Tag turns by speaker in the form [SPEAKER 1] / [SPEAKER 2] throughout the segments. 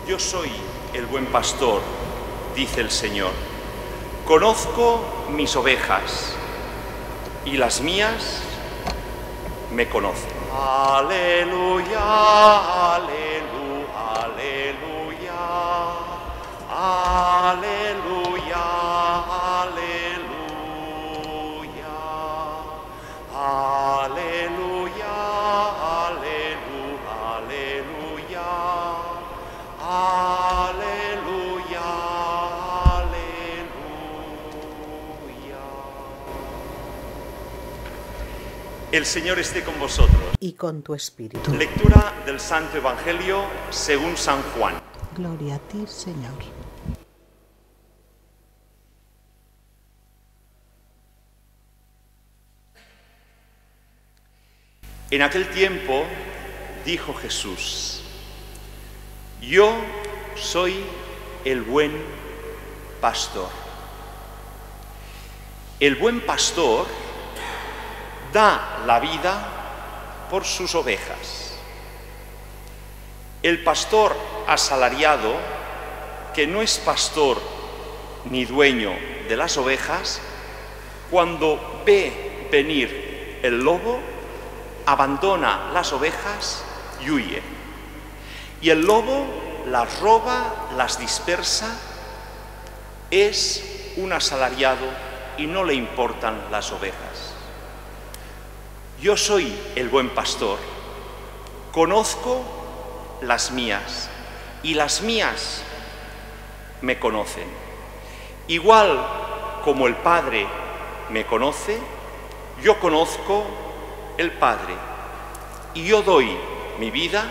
[SPEAKER 1] Yo soy el buen pastor, dice el Señor. Conozco mis ovejas y las mías me conocen. Aleluya, aleluya, aleluya, aleluya, aleluya, aleluya, aleluya, aleluya, aleluya, aleluya. El Señor esté con vosotros.
[SPEAKER 2] Y con tu espíritu.
[SPEAKER 1] Lectura del Santo Evangelio según San Juan.
[SPEAKER 2] Gloria a ti, Señor.
[SPEAKER 1] En aquel tiempo dijo Jesús: yo soy el buen pastor. El buen pastor da la vida por sus ovejas. El pastor asalariado, que no es pastor ni dueño de las ovejas, cuando ve venir el lobo, abandona las ovejas y huye. Y el lobo las roba, las dispersa, es un asalariado y no le importan las ovejas. Yo soy el buen pastor, conozco las mías y las mías me conocen. Igual como el Padre me conoce, yo conozco el Padre y yo doy mi vida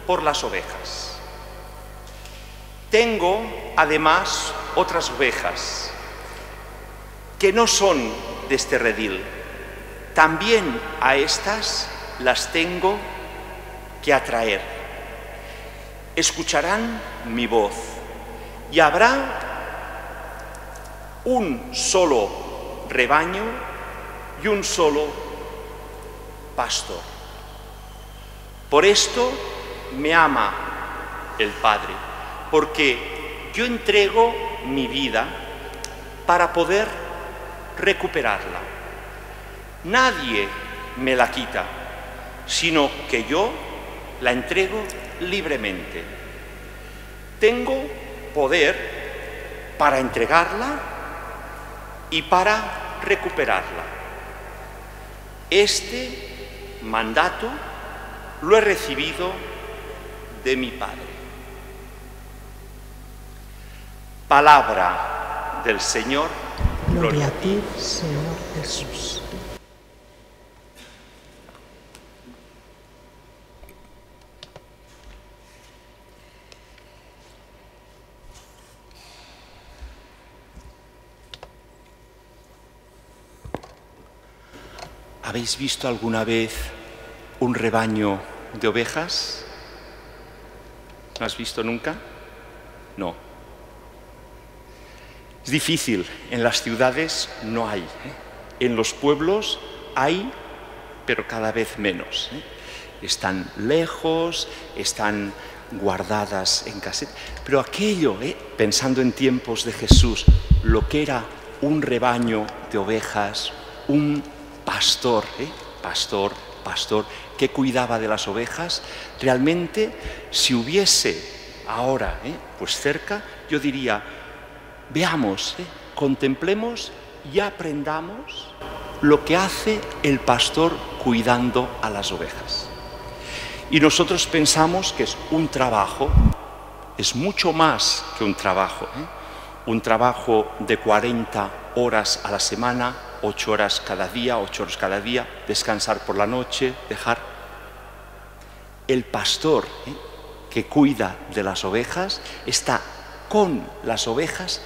[SPEAKER 1] por las ovejas. Tengo además otras ovejas que no son de este redil. También a estas las tengo que atraer. Escucharán mi voz y habrá un solo rebaño y un solo pastor. Por esto me ama el Padre, porque yo entrego mi vida para poder recuperarla. Nadie me la quita, sino que yo la entrego libremente. Tengo poder para entregarla y para recuperarla. Este mandato lo he recibido de mi Padre. Palabra del Señor.
[SPEAKER 2] Gloria a ti, Señor Jesús.
[SPEAKER 1] ¿Habéis visto alguna vez un rebaño de ovejas? ¿No has visto nunca? No. Es difícil. En las ciudades no hay. En los pueblos hay, pero cada vez menos. Están lejos, están guardadas en caseta. Pero aquello, pensando en tiempos de Jesús, lo que era un rebaño de ovejas, un pastor, pastor que cuidaba de las ovejas, realmente si hubiese ahora pues cerca, yo diría, veamos, contemplemos y aprendamos lo que hace el pastor cuidando a las ovejas. Y nosotros pensamos que es un trabajo, es mucho más que un trabajo de 40 horas a la semana, 8 horas cada día, descansar por la noche, dejar. El pastor que cuida de las ovejas está con las ovejas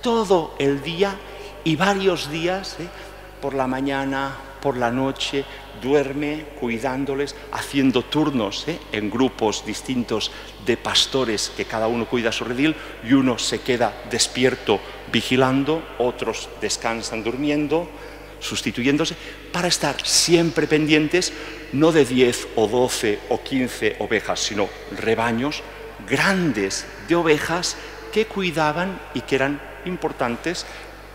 [SPEAKER 1] todo el día y varios días, por la mañana, por la noche, duerme cuidándoles, haciendo turnos en grupos distintos de pastores que cada uno cuida su redil y uno se queda despierto vigilando, otros descansan durmiendo, sustituyéndose, para estar siempre pendientes, no de 10 o 12 o 15 ovejas, sino rebaños grandes de ovejas que cuidaban y que eran importantes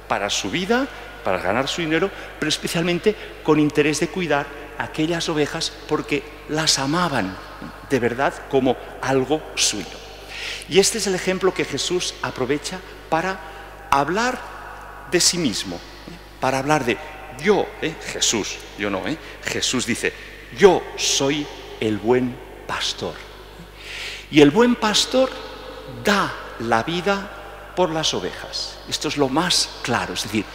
[SPEAKER 1] para su vida, para ganar su dinero, pero especialmente con interés de cuidar aquellas ovejas porque las amaban de verdad como algo suyo. Y este es el ejemplo que Jesús aprovecha para hablar de sí mismo, para hablar de yo, Jesús, yo no, Jesús dice, yo soy el buen pastor. Y el buen pastor da la vida por las ovejas. Esto es lo más claro, es decir,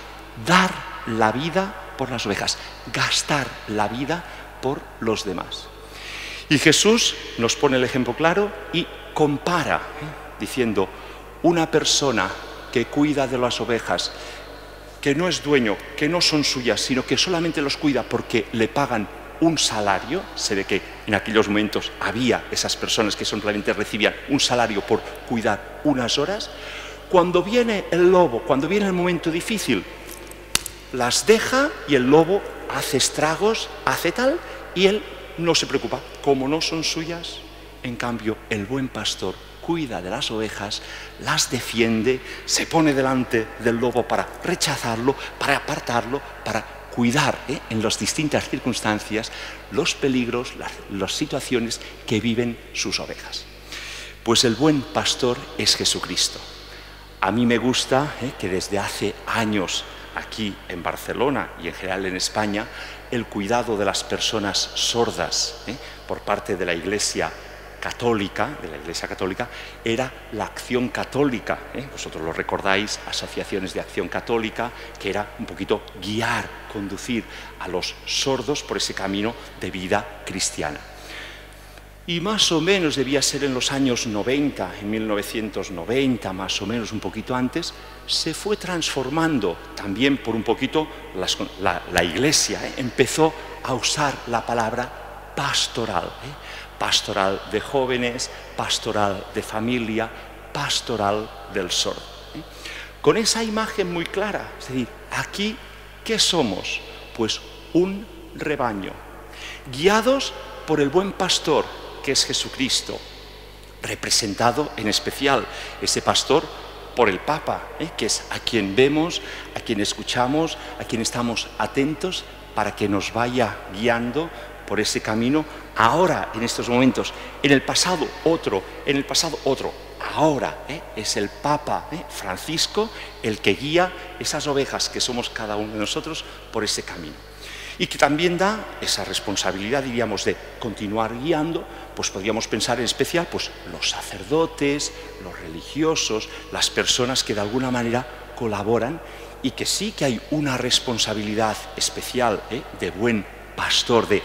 [SPEAKER 1] dar la vida por las ovejas, gastar la vida por los demás. Y Jesús nos pone el ejemplo claro y compara, diciendo, una persona que cuida de las ovejas, que no es dueño, que no son suyas, sino que solamente los cuida porque le pagan un salario. Se ve que en aquellos momentos había esas personas que solamente recibían un salario por cuidar unas horas. Cuando viene el lobo, cuando viene el momento difícil, las deja y el lobo hace estragos, hace tal, y él no se preocupa. Como no son suyas, en cambio, el buen pastor cuida de las ovejas, las defiende, se pone delante del lobo para rechazarlo, para apartarlo, para cuidar en las distintas circunstancias, los peligros, las situaciones que viven sus ovejas. Pues el buen pastor es Jesucristo. A mí me gusta que desde hace años aquí en Barcelona y en general en España, el cuidado de las personas sordas por parte de la Iglesia Católica, era la Acción Católica. Vosotros lo recordáis, asociaciones de Acción Católica, que era un poquito guiar, conducir a los sordos por ese camino de vida cristiana. Y más o menos debía ser en los años 90, en 1990, más o menos un poquito antes, se fue transformando también por un poquito la Iglesia. Empezó a usar la palabra pastoral, pastoral de jóvenes, pastoral de familia, pastoral del sordo. Con esa imagen muy clara, es decir, aquí, ¿qué somos? Pues un rebaño, guiados por el buen pastor, que es Jesucristo, representado en especial ese pastor por el Papa, que es a quien vemos, a quien escuchamos, a quien estamos atentos para que nos vaya guiando por ese camino, ahora, en estos momentos, en el pasado otro, ahora es el Papa Francisco el que guía esas ovejas que somos cada uno de nosotros por ese camino. Y que también da esa responsabilidad, diríamos, de continuar guiando, pues podríamos pensar en especial pues, los sacerdotes, los religiosos, las personas que de alguna manera colaboran y que sí que hay una responsabilidad especial de buen pastor, de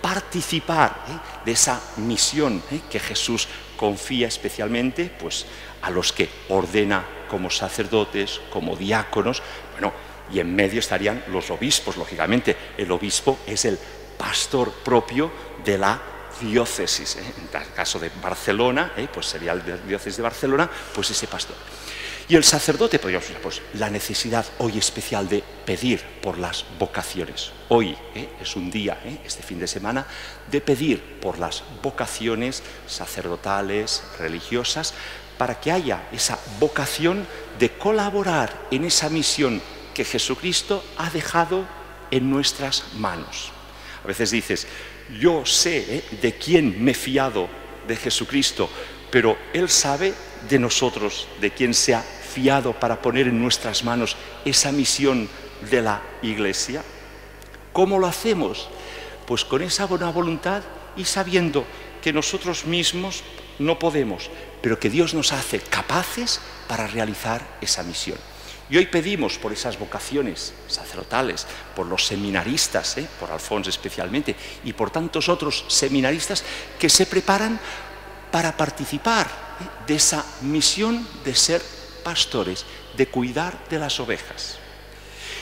[SPEAKER 1] participar de esa misión que Jesús confía especialmente pues, a los que ordena como sacerdotes, como diáconos, bueno, y en medio estarían los obispos, lógicamente. El obispo es el pastor propio de la diócesis. En el caso de Barcelona, pues sería el de la diócesis de Barcelona, pues ese pastor. Y el sacerdote, podríamos decir, pues la necesidad hoy especial de pedir por las vocaciones. Hoy es un día, este fin de semana, de pedir por las vocaciones sacerdotales, religiosas, para que haya esa vocación de colaborar en esa misión que Jesucristo ha dejado en nuestras manos. A veces dices, yo sé de quién me he fiado de Jesucristo, pero Él sabe de nosotros, de quién se ha fiado para poner en nuestras manos esa misión de la Iglesia. ¿Cómo lo hacemos? Pues con esa buena voluntad y sabiendo que nosotros mismos no podemos, pero que Dios nos hace capaces para realizar esa misión. Y hoy pedimos por esas vocaciones sacerdotales, por los seminaristas, por Alfonso especialmente, y por tantos otros seminaristas que se preparan para participar de esa misión de ser pastores, de cuidar de las ovejas.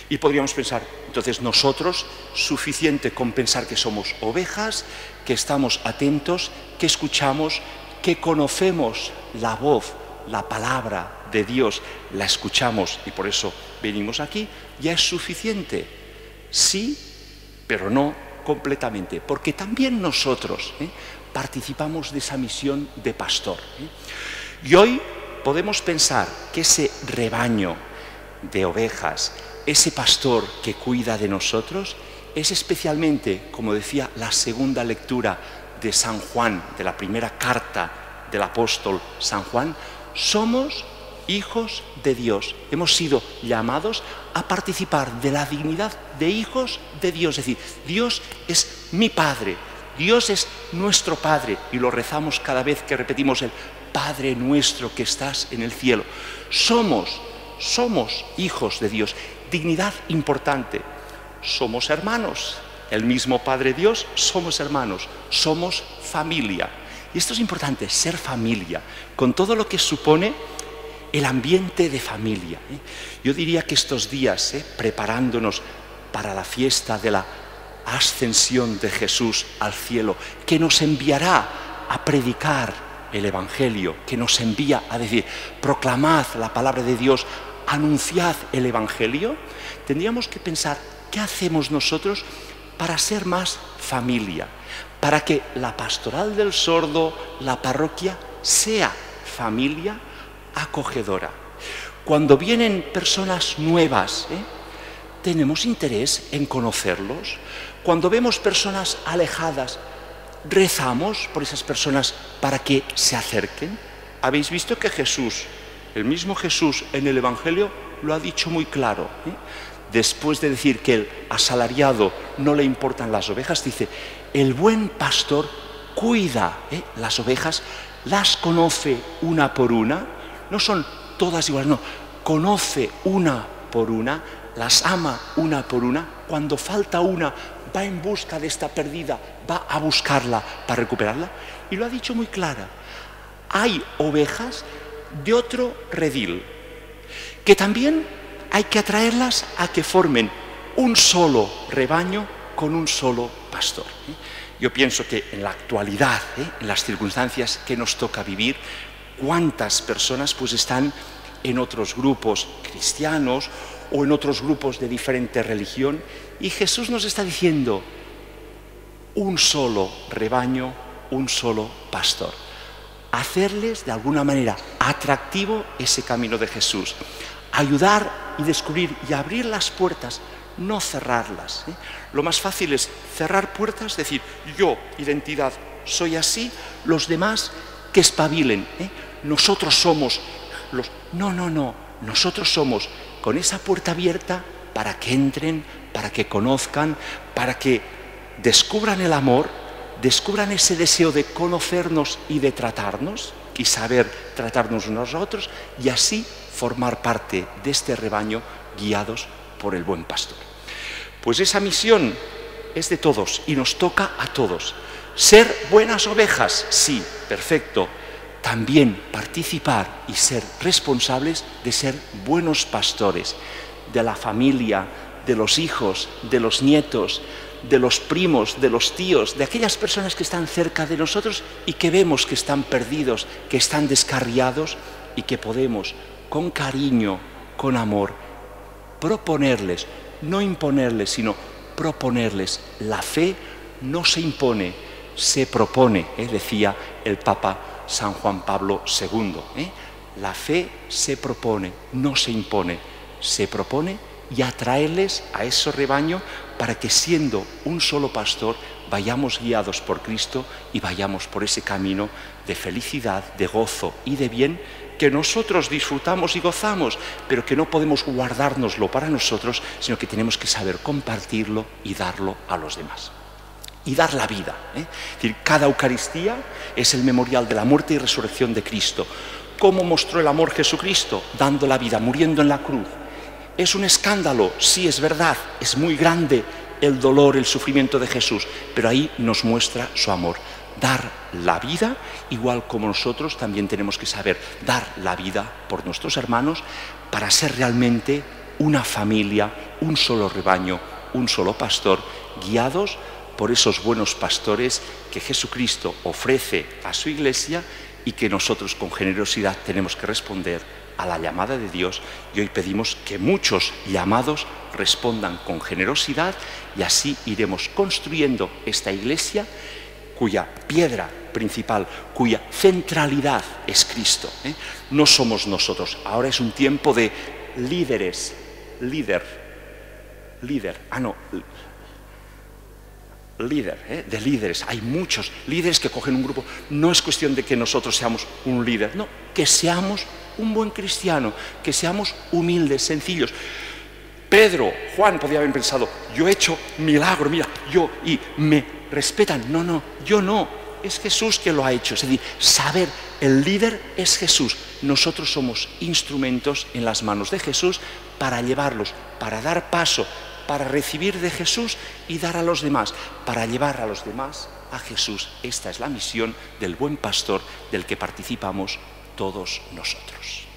[SPEAKER 1] Y podríamos pensar, entonces nosotros, suficiente con pensar que somos ovejas, que estamos atentos, que escuchamos, que conocemos la voz, la palabra de Dios, la escuchamos y por eso venimos aquí, ya es suficiente. Sí, pero no completamente, porque también nosotros participamos de esa misión de pastor. Y hoy podemos pensar que ese rebaño de ovejas, ese pastor que cuida de nosotros, es especialmente, como decía la segunda lectura de San Juan, de la primera carta del apóstol San Juan, somos hijos de Dios. Hemos sido llamados a participar de la dignidad de hijos de Dios. Es decir, Dios es mi Padre, Dios es nuestro Padre, y lo rezamos cada vez que repetimos el Padre nuestro que estás en el cielo. Somos hijos de Dios. Dignidad importante. Somos hermanos. El mismo Padre Dios, somos hermanos. Somos familia. Y esto es importante, ser familia, con todo lo que supone el ambiente de familia. Yo diría que estos días, preparándonos para la fiesta de la ascensión de Jesús al cielo, que nos enviará a predicar el Evangelio, que nos envía a decir, proclamad la palabra de Dios, anunciad el Evangelio, tendríamos que pensar, ¿qué hacemos nosotros para ser más familia? Para que la pastoral del sordo, la parroquia, sea familia acogedora. Cuando vienen personas nuevas, tenemos interés en conocerlos. Cuando vemos personas alejadas, rezamos por esas personas para que se acerquen. Habéis visto que Jesús, el mismo Jesús en el Evangelio, lo ha dicho muy claro. Después de decir que el asalariado no le importan las ovejas, dice, el buen pastor cuida las ovejas, las conoce una por una, no son todas iguales, no, conoce una por una, las ama una por una, cuando falta una, va en busca de esta perdida, va a buscarla para recuperarla, y lo ha dicho muy clara. Hay ovejas de otro redil, que también hay que atraerlas a que formen un solo rebaño con un solo pastor. Yo pienso que en la actualidad, en las circunstancias que nos toca vivir, cuántas personas pues están en otros grupos cristianos o en otros grupos de diferente religión, y Jesús nos está diciendo, un solo rebaño, un solo pastor. Hacerles de alguna manera atractivo ese camino de Jesús. Ayudar y descubrir y abrir las puertas, no cerrarlas. Lo más fácil es cerrar puertas, decir, yo, identidad, soy así, los demás que espabilen. Nosotros somos los... No, nosotros somos con esa puerta abierta para que entren, para que conozcan, para que descubran el amor, descubran ese deseo de conocernos y de tratarnos y saber tratarnos unos a otros, y así formar parte de este rebaño guiados por el buen pastor. Pues esa misión es de todos y nos toca a todos. Ser buenas ovejas, sí, perfecto. También participar y ser responsables de ser buenos pastores de la familia, de los hijos, de los nietos, de los primos, de los tíos, de aquellas personas que están cerca de nosotros y que vemos que están perdidos, que están descarriados, y que podemos, con cariño, con amor, proponerles, no imponerles, sino proponerles. La fe no se impone, se propone, decía el Papa San Juan Pablo II. La fe se propone, no se impone, se propone, y atraerles a ese rebaño para que, siendo un solo pastor, vayamos guiados por Cristo y vayamos por ese camino de felicidad, de gozo y de bien que nosotros disfrutamos y gozamos, pero que no podemos guardárnoslo para nosotros, sino que tenemos que saber compartirlo y darlo a los demás. Y dar la vida. Es decir, cada Eucaristía es el memorial de la muerte y resurrección de Cristo. ¿Cómo mostró el amor Jesucristo? Dando la vida, muriendo en la cruz. ¿Es un escándalo? Sí, es verdad, es muy grande el dolor, el sufrimiento de Jesús, pero ahí nos muestra su amor. Dar la vida, igual como nosotros también tenemos que saber dar la vida por nuestros hermanos para ser realmente una familia, un solo rebaño, un solo pastor, guiados por esos buenos pastores que Jesucristo ofrece a su Iglesia y que nosotros con generosidad tenemos que responder a la llamada de Dios, y hoy pedimos que muchos llamados respondan con generosidad, y así iremos construyendo esta Iglesia cuya piedra principal, cuya centralidad es Cristo. No somos nosotros. Ahora es un tiempo de líderes, líder, de líderes. Hay muchos líderes que cogen un grupo. No es cuestión de que nosotros seamos un líder, no, que seamos un buen cristiano, que seamos humildes, sencillos. Pedro, Juan podía haber pensado, yo he hecho milagro, mira, y me respetan. No, yo no, es Jesús que lo ha hecho. Es decir, saber, el líder es Jesús. Nosotros somos instrumentos en las manos de Jesús para llevarlos, para dar paso, para recibir de Jesús y dar a los demás, para llevar a los demás a Jesús. Esta es la misión del buen pastor del que participamos todos nosotros.